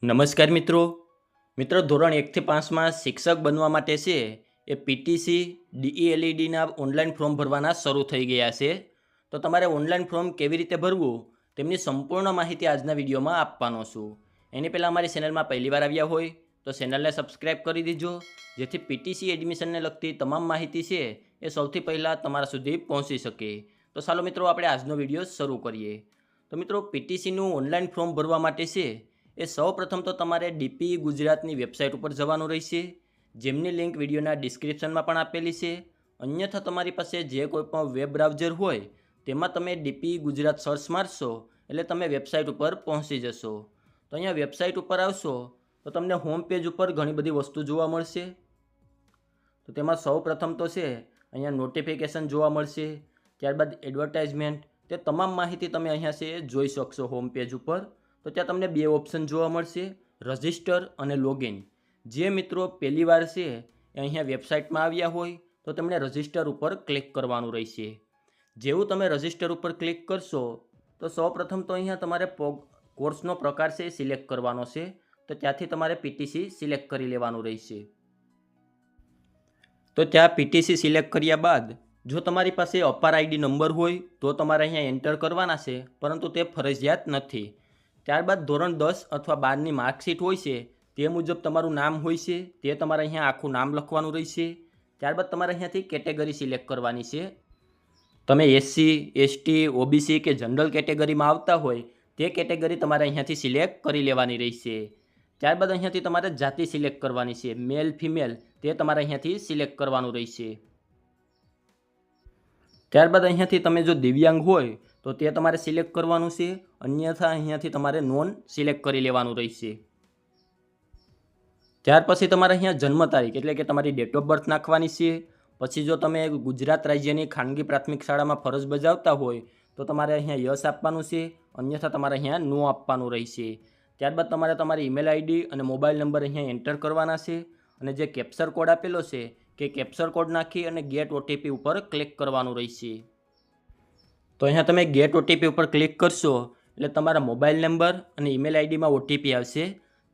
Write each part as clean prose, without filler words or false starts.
નમસ્કાર મિત્રો ધોરણ 1 થી 5 માં શિક્ષક બનવા માટે છે એ પીટીસી ડીઈએલઈડીના ઓનલાઈન ફોર્મ ભરવાના શરૂ થઈ ગયા છે। તો તમારે ઓનલાઈન ફોર્મ કેવી રીતે ભરવું તેમની સંપૂર્ણ માહિતી આજના વિડીયોમાં આપવાનો છું। એની પહેલાં અમારી ચેનલમાં પહેલીવાર આવ્યા હોય તો ચેનલને સબસ્ક્રાઈબ કરી દીજો, જેથી પીટીસી એડમિશનને લગતી તમામ માહિતી છે એ સૌથી પહેલાં તમારા સુધી પહોંચી શકે। તો ચાલો મિત્રો આપણે આજનો વિડીયો શરૂ કરીએ। તો મિત્રો પીટીસીનું ઓનલાઈન ફોર્મ ભરવા માટે છે એ સૌપ્રથમ તો તમારે ડીપી ગુજરાતની વેબસાઇટ ઉપર જવાનું રહેશે, જેમની લિંક વિડીયોના ડિસ્ક્રિપ્શનમાં પણ આપેલી છે। અન્યથા તમારી પાસે જે કોઈ પણ વેબ બ્રાઉઝર હોય તેમાં તમે ડીપી ગુજરાત સર્ચ મારશો એટલે તમે વેબસાઇટ ઉપર પહોંચી જશો। તો અહીંયા વેબસાઇટ ઉપર આવશો તો તમને હોમ પેજ ઉપર ઘણી બધી વસ્તુ જોવા મળશે। તો તેમાં સૌપ્રથમ તો છે અહીંયા નોટિફિકેશન જોવા મળશે, ત્યારબાદ એડવર્ટાઇઝમેન્ટ, તે તમામ માહિતી તમે અહીંયા છે જોઈ શકશો હોમ પેજ ઉપર। તો ત્યાં તમને બે ઓપ્શન જોવા મળશે, રજિસ્ટર અને લોગિન। જે મિત્રો પહેલી વાર છે એ અહીંયા વેબસાઇટમાં આવ્યા હોય તો તેમણે રજિસ્ટર ઉપર ક્લિક કરવાનું રહેશે। જેવું તમે રજિસ્ટર ઉપર ક્લિક કરશો તો સૌપ્રથમ તો અહીંયા તમારે કોર્સનો પ્રકાર છે એ સિલેક્ટ કરવાનો છે। તો ત્યાંથી તમારે પીટીસી સિલેક્ટ કરી લેવાનું રહેશે। તો ત્યાં પીટીસી સિલેક્ટ કર્યા બાદ જો તમારી પાસે અપાર આઈડી નંબર હોય તો તમારે અહીંયા એન્ટર કરવાના છે, પરંતુ તે ફરજિયાત નથી। ત્યારબાદ ધોરણ 10 અથવા 12ની માર્કશીટ હોય છે તે મુજબ તમારું નામ હોય છે, તે તમારે અહીંયા આખું નામ લખવાનું રહેશે। ત્યારબાદ તમારે અહીંયાથી કેટેગરી સિલેક્ટ કરવાની છે। તમે એસસી, એસટી, ઓબીસી કે જનરલ કેટેગરીમાં આવતા હોય તે કેટેગરી તમારે અહીંયાથી સિલેક્ટ કરી લેવાની રહેશે। ત્યારબાદ અહીંયાથી તમારે જાતિ સિલેક્ટ કરવાની છે, મેલ ફિમેલ તે તમારે અહીંયાથી સિલેક્ટ કરવાનું રહેશે। ત્યારબાદ અહીંયાથી તમે જો દિવ્યાંગ હોય તો તે તમારે સિલેક્ટ કરવાનું છે, અન્યથા અહીંયાથી તમારે નોન સિલેક્ટ કરી લેવાનું રહેશે। ત્યાર પછી તમારે અહીંયા જન્મ તારીખ એટલે કે તમારી ડેટ ઓફ બર્થ નાખવાની છે। પછી જો તમે ગુજરાત રાજ્યની ખાનગી પ્રાથમિક શાળામાં ફરજ બજાવતા હોય તો તમારે અહીંયા યસ આપવાનું છે, અન્યથા તમારે અહીંયા નો આપવાનું રહેશે। ત્યારબાદ તમારે તમારી ઈમેલ આઈડી અને મોબાઈલ નંબર અહીંયા એન્ટર કરવાના છે, અને જે કેપ્ચર કોડ આપેલો છે કે કેપ્ચર કોડ નાખી અને ગેટ ઓટીપી ઉપર ક્લિક કરવાનું રહેશે। તો અહીંયા તમે ગેટ ઓટીપી ઉપર ક્લિક કરશો એટલે તમારા મોબાઈલ નંબર અને ઈમેલ આઈડીમાં ઓટીપી આવશે।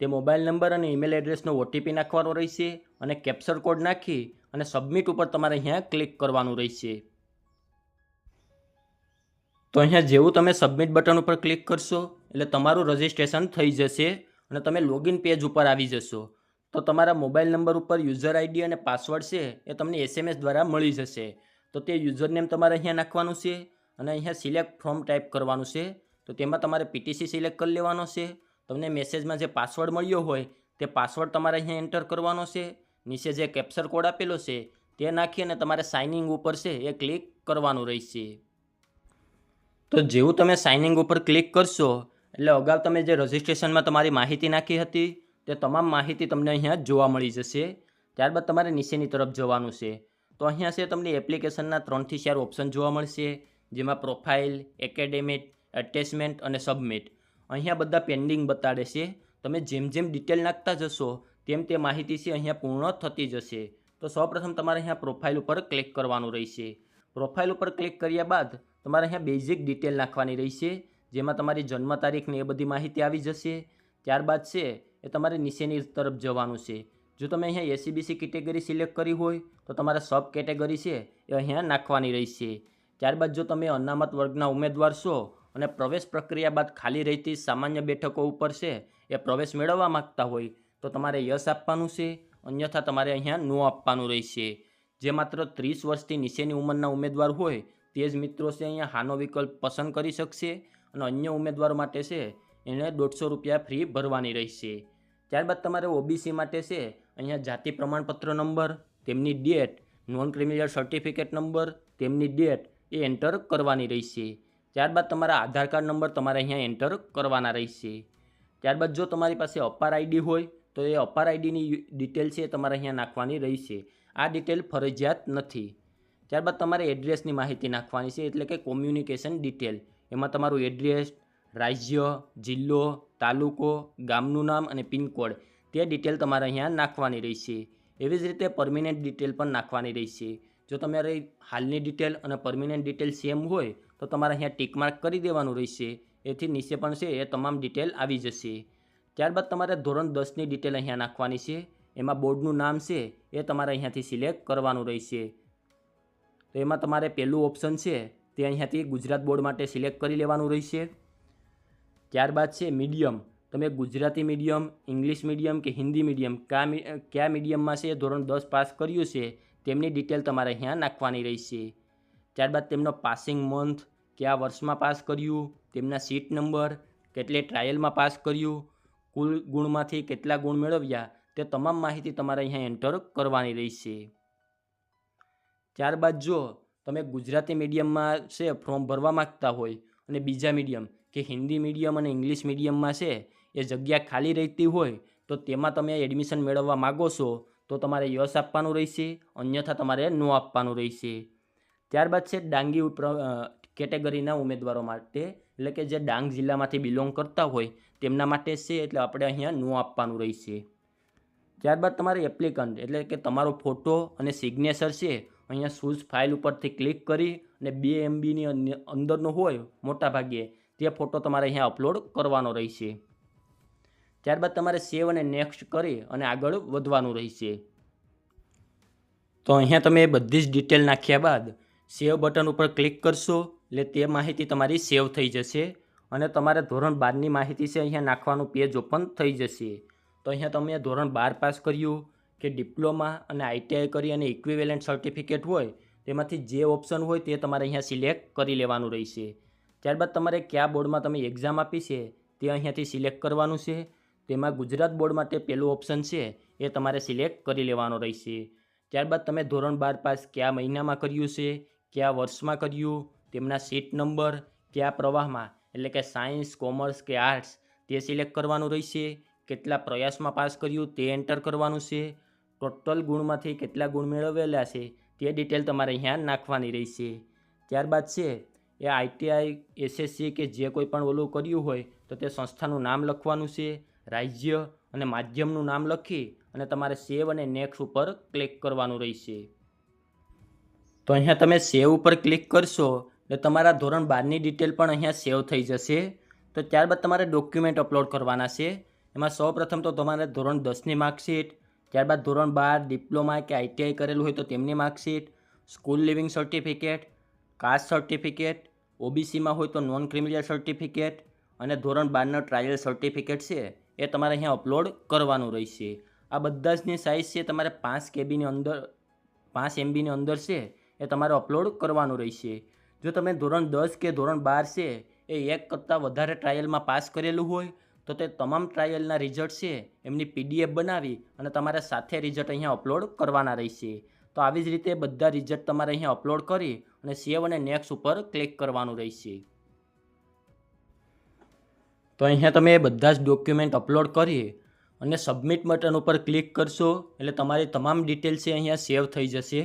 તે મોબાઈલ નંબર અને ઈમેલ એડ્રેસનો ઓટીપી નાખવાનો રહેશે અને કેપ્ચર કોડ નાખી અને સબમિટ ઉપર તમારે અહીંયા ક્લિક કરવાનું રહેશે। તો અહીંયા જેવું તમે સબમિટ બટન ઉપર ક્લિક કરશો એટલે તમારું રજિસ્ટ્રેશન થઈ જશે અને તમે લોગિન પેજ ઉપર આવી જશો। તો તમારા મોબાઈલ નંબર ઉપર યુઝર આઈડી અને પાસવર્ડ છે એ તમને એસએમએસ દ્વારા મળી જશે। તો તે યુઝર નેમ તમારે અહીંયા નાખવાનું છે અને અહીંયા સિલેક્ટ ફ્રોમ ટાઈપ કરવાનું છે। તો તેમાં તમારે પીટીસી સિલેક્ટ કરી લેવાનો છે। તમને મેસેજમાં જે પાસવર્ડ મળ્યો હોય તે પાસવર્ડ તમારે અહીંયા એન્ટર કરવાનો છે। નીચે જે કેપ્ચર કોડ આપેલો છે તે નાખી અને તમારે સાઇનિંગ ઉપર છે એ ક્લિક કરવાનું રહેશે। તો જેવું તમે સાઇનિંગ ઉપર ક્લિક કરશો એટલે અગાઉ તમે જે રજિસ્ટ્રેશનમાં તમારી માહિતી નાખી હતી તે તમામ માહિતી તમને અહીંયા જોવા મળી જશે। ત્યારબાદ તમારે નીચેની તરફ જવાનું છે। તો અહીંયા છે તમને એપ્લિકેશનના 3 થી 4 ઓપ્શન જોવા મળશે, જેમાં પ્રોફાઇલ, એકેડેમિક, એટેચમેન્ટ અને સબમિટ। અહીંયા બધા પેન્ડિંગ બતાડે છે। તમે જેમ જેમ ડિટેલ નાખતા જશો તેમ તે માહિતી છે અહીંયા પૂર્ણ થતી જશે। તો સૌપ્રથમ તમારે અહીંયા પ્રોફાઇલ ઉપર ક્લિક કરવાનું રહેશે। પ્રોફાઇલ ઉપર ક્લિક કર્યા બાદ તમારે અહીંયા બેઝિક ડિટેલ નાખવાની રહેશે, જેમાં તમારી જન્મ તારીખ ને એ બધી માહિતી આવી જશે। ત્યારબાદ છે એ તમારે નીચેની તરફ જવાનું છે। જો તમે અહીંયા એસસીબીસી કેટેગરી સિલેક્ટ કરી હોય તો તમારે સબ કેટેગરી છે એ અહીંયા નાખવાની રહેશે। ત્યારબાદ જો તમે અનામત વર્ગના ઉમેદવાર છો અને પ્રવેશ પ્રક્રિયા બાદ ખાલી રહેતી સામાન્ય બેઠકો ઉપર છે એ પ્રવેશ મેળવવા માગતા હોય તો તમારે યસ આપવાનું છે, અન્યથા તમારે અહીંયા નો આપવાનું રહેશે। જે માત્ર 30 વર્ષથી નીચેની ઉંમરના ઉમેદવાર હોય તે જ મિત્રો છે અહીંયા હાનો વિકલ્પ પસંદ કરી શકશે, અને અન્ય ઉમેદવારો માટે છે એને 150 રૂપિયા ફ્રી ભરવાની રહેશે। ત્યારબાદ તમારે ઓબીસી માટે છે અહીંયા જાતિ પ્રમાણપત્ર નંબર, તેમની date, non criminal certificate number, તેમની ડેટ એ એન્ટર કરવાની રહેશે। ત્યારબાદ તમારા આધાર કાર્ડ નંબર તમારે અહીંયા એન્ટર કરવાના રહેશે। ત્યારબાદ જો તમારી પાસે અપાર આઈડી હોય તો એ અપાર આઈડીની ડિટેલ છે તમારે અહીંયા નાખવાની રહેશે। આ ડિટેલ ફરજિયાત નથી। ત્યારબાદ તમારે એડ્રેસની માહિતી નાખવાની છે, એટલે કે કોમ્યુનિકેશન ડિટેલ। એમાં તમારું એડ્રેસ, રાજ્ય, જિલ્લો, તાલુકો, ગામનું નામ અને પિનકોડ તે ડિટેલ તમારે અહીંયા નાખવાની રહેશે। એવી જ રીતે પરમિનન્ટ ડિટેલ પણ નાખવાની રહેશે। જો તમારી હાલની ડિટેલ અને પરમિનન્ટ ડિટેલ સેમ હોય તો તમારે અહીંયા ટિક માર્ક કરી દેવાનું રહેશે। એથી નીચે પણ છે એ તમામ ડિટેલ આવી જશે। ત્યારબાદ તમારે ધોરણ 10ની ડિટેલ અહીંયા નાખવાની છે. એમાં બોર્ડનું નામ છે એ તમારે અહીંયાથી સિલેક્ટ કરવાનું રહેશે. તો એમાં તમારે પહેલું ઓપ્શન છે તે અહીંયાથી ગુજરાત બોર્ડ માટે સિલેક્ટ કરી લેવાનું રહેશે. ત્યારબાદ છે મીડિયમ. તમે ગુજરાતી મીડિયમ, ઇંગ્લિશ મીડિયમ કે હિન્દી મીડિયમ કયા મીડિયમમાં છે ધોરણ 10 પાસ કર્યું છે તેમની ડિટેલ તમારે અહીંયા નાખવાની રહેશે. ત્યારબાદ તેમનો પાસિંગ મંથ, કયા વર્ષમાં પાસ કર્યું, તેમના સીટ નંબર, કેટલે ટ્રાયલમાં પાસ કર્યું, કુલ ગુણમાંથી કેટલા ગુણ મેળવ્યા, તે તમામ માહિતી તમારે અહીંયા એન્ટર કરવાની રહેશે. ત્યારબાદ જો તમે ગુજરાતી મીડિયમમાં છે ફોર્મ ભરવા માગતા હોય અને બીજા મીડિયમ કે હિન્દી મીડિયમ અને ઇંગ્લિશ મીડિયમમાં છે એ જગ્યા ખાલી રહેતી હોય તો તેમાં તમે એડમિશન મેળવવા માગો છો તો તમારે યસ આપવાનું રહેશે, અન્યથા તમારે નો આપવાનું રહેશે. ત્યારબાદ છે ડાંગી કેટેગરીના ઉમેદવારો માટે, એટલે કે જે ડાંગ જિલ્લામાંથી બિલોંગ કરતા હોય તેમના માટે છે, એટલે આપણે અહીંયા નો આપવાનું રહેશે. ત્યારબાદ તમારે એપ્લિકન્ટ એટલે કે તમારો ફોટો અને સિગ્નેચર છે અહીંયા ચૂઝ ફાઇલ ઉપરથી ક્લિક કરી અને 2 MBની અંદરનો હોય મોટા ભાગે તે ફોટો તમારે અહીંયા અપલોડ કરવાનો રહેશે. ત્યારબાદ તમારે સેવ અને નેક્સ્ટ કરી અને આગળ વધવાનું રહેશે. તો અહીંયા તમે બધી જ ડિટેલ નાખ્યા બાદ સેવ બટન ઉપર ક્લિક કરશો એટલે તે માહિતી તમારી સેવ થઈ જશે અને તમારે ધોરણ 12ની માહિતી છે અહીંયા નાખવાનું પેજ ઓપન થઈ જશે. તો અહીંયા તમે ધોરણ 12 પાસ કર્યું કે ડિપ્લોમા અને ITI કરી અને ઇક્વિવેલન્ટ સર્ટિફિકેટ હોય તેમાંથી જે ઓપ્શન હોય તે તમારે અહીંયા સિલેક્ટ કરી લેવાનું રહેશે. ત્યારબાદ તમારે કયા બોર્ડમાં તમે એક્ઝામ આપી છે તે અહીંયાથી સિલેક્ટ કરવાનું છે. તેમાં ગુજરાત બોર્ડ માટે પહેલું ઓપ્શન છે એ તમારે સિલેક્ટ કરી લેવાનો રહેશે. ત્યારબાદ તમે ધોરણ 12 પાસ કયા મહિનામાં કર્યું છે, કયા વર્ષમાં કર્યું, તેમના સીટ નંબર, કયા પ્રવાહમાં એટલે કે સાયન્સ, કોમર્સ કે આર્ટ્સ તે સિલેક્ટ કરવાનું રહેશે. કેટલા પ્રયાસમાં પાસ કર્યું તે એન્ટર કરવાનું છે. ટોટલ ગુણમાંથી કેટલા ગુણ મેળવેલા છે તે ડિટેલ તમારે અહીંયા નાખવાની રહેશે. ત્યારબાદ છે એ ITI, SSC કે જે કોઈ પણ ઓલું કર્યું હોય તો તે સંસ્થાનું નામ લખવાનું છે, રાજ્ય અને માધ્યમનું નામ લખી અને તમારે સેવ અને નેક્સ્ટ ઉપર ક્લિક કરવાનું રહેશે. તો અહીંયા તમે સેવ ઉપર ક્લિક કરશો એટલે તમારા ધોરણ 12ની ડિટેલ પણ અહીંયા સેવ થઈ જશે. તો ત્યારબાદ તમારે ડોક્યુમેન્ટ અપલોડ કરવાના છે. એમાં સૌપ્રથમ તો તમારે ધોરણ 10ની માર્કશીટ, ત્યારબાદ ધોરણ 12 ડિપ્લોમા કે ITI કરેલું હોય તો તેમની marksheet, school leaving certificate, caste certificate, OBCમાં હોય તો નોન ક્રિમિનલ સર્ટિફિકેટ અને ધોરણ 12નો ટ્રાયલ સર્ટિફિકેટ છે એ તમારે અહીંયા અપલોડ કરવાનું રહેશે. આ બધા જની સાઇઝ છે તમારે 5 MBની અંદર છે એ તમારે અપલોડ કરવાનું રહેશે. જો તમે ધોરણ 10 કે ધોરણ 12 છે એ એક કરતાં વધારે ટ્રાયલમાં પાસ કરેલું હોય તો તે તમામ ટ્રાયલના રિઝલ્ટ છે એમની PDF બનાવી અને તમારે સાથે રિઝલ્ટ અહીંયા અપલોડ કરવાના રહેશે. તો આવી જ રીતે બધા રિઝલ્ટ તમારે અહીંયા અપલોડ કરી અને સેવ અને નેક્સ્ટ ઉપર ક્લિક કરવાનું રહેશે. તો અહીંયા તમે બધા જ ડોક્યુમેન્ટ અપલોડ કરી અને સબમિટ બટન ઉપર ક્લિક કરશો એટલે તમારી તમામ ડિટેલ છે અહીંયા સેવ થઈ જશે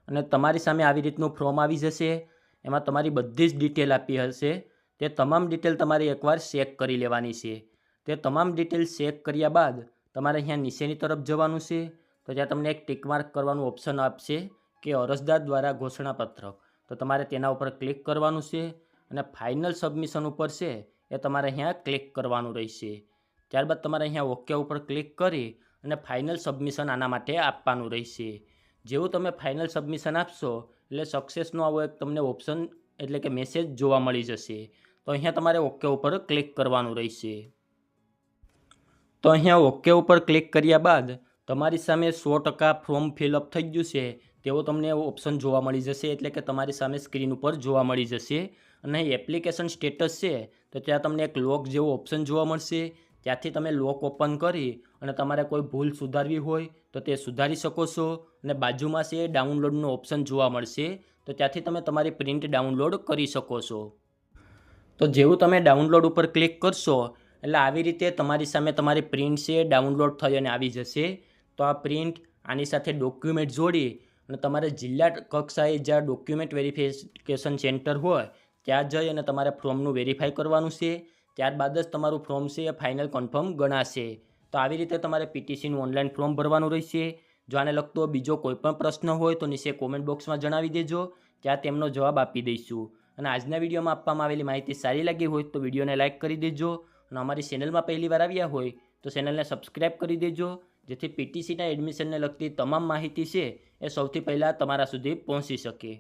અને તમારી સામે આવી રીતનું ફોર્મ આવી જશે. એમાં તમારી બધી જ ડિટેલ આપી હશે. તે તમામ ડિટેલ તમારી એકવાર ચેક કરી લેવાની છે. તે તમામ ડિટેલ ચેક કર્યા બાદ તમારે અહીંયા નીચેની તરફ જવાનું છે. તો ત્યાં તમને એક ટિક માર્ક કરવાનું ઓપ્શન આપશે કે અરજદાર દ્વારા ઘોષણાપત્રક, તો તમારે તેના ઉપર ક્લિક કરવાનું છે અને ફાઇનલ સબમિશન ઉપર છે એ તમારે અહીંયા ક્લિક કરવાનું રહેશે. ત્યારબાદ તમારે અહીંયા ઓકે ઉપર ક્લિક કરી અને ફાઇનલ સબમિશન આના માટે આપવાનું રહેશે. જેવું તમે ફાઇનલ સબમિશન આપશો એટલે સક્સેસનો આવો એક તમને ઓપ્શન એટલે કે મેસેજ જોવા મળી જશે. તો અહીંયા તમારે ઓકે ઉપર ક્લિક કરવાનું રહેશે. તો અહીંયા ઓકે ઉપર ક્લિક કર્યા બાદ તમારી સામે 100% ફોર્મ ફિલઅપ થઈ ગયું છે તેવો તમને ઓપ્શન જોવા મળી જશે, એટલે કે તમારી સામે સ્ક્રીન ઉપર જોવા મળી જશે. અને એપ્લિકેશન સ્ટેટસ છે તો ત્યાં તમને એક લોક જેવો ઓપ્શન જોવા મળશે. ત્યાંથી તમે લોક ઓપન કરી અને તમારે કોઈ ભૂલ સુધારવી હોય તો તે સુધારી શકો છો. અને બાજુમાં છે ડાઉનલોડનો ઓપ્શન જોવા મળશે, તો ત્યાંથી તમે તમારી પ્રિન્ટ ડાઉનલોડ કરી શકો છો. તો જેવું તમે ડાઉનલોડ ઉપર ક્લિક કરશો એટલે આવી રીતે તમારી સામે તમારી પ્રિન્ટ છે ડાઉનલોડ થઈ અને આવી જશે. તો આ પ્રિન્ટ આની સાથે ડોક્યુમેન્ટ જોડી અને તમારે જિલ્લા કક્ષાએ જ્યાં ડોક્યુમેન્ટ વેરિફિકેશન સેન્ટર હોય ત્યાં જઈ અને તમારે ફોર્મનું વેરીફાઈ કરવાનું છે. ત્યારબાદ જ તમારું ફોર્મ છે એ ફાઇનલ કન્ફર્મ ગણાશે. તો આવી રીતે તમારે PTCનું ઓનલાઈન ફોર્મ ભરવાનું રહેશે. જો આને લગતો બીજો કોઈ પણ પ્રશ્ન હોય તો નીચે કોમેન્ટ બોક્સમાં જણાવી દેજો, ત્યાં તેમનો જવાબ આપી દઈશું. અને આજના વિડીયોમાં આપવામાં આવેલી માહિતી સારી લાગી હોય તો વિડીયોને લાઇક કરી દેજો અને અમારી ચેનલમાં પહેલી વાર આવ્યા હોય તો ચેનલને સબસ્ક્રાઈબ કરી દેજો, જેથી પીટીસીના એડમિશનને લગતી તમામ માહિતી છે એ સૌથી પહેલાં તમારા સુધી પહોંચી શકે.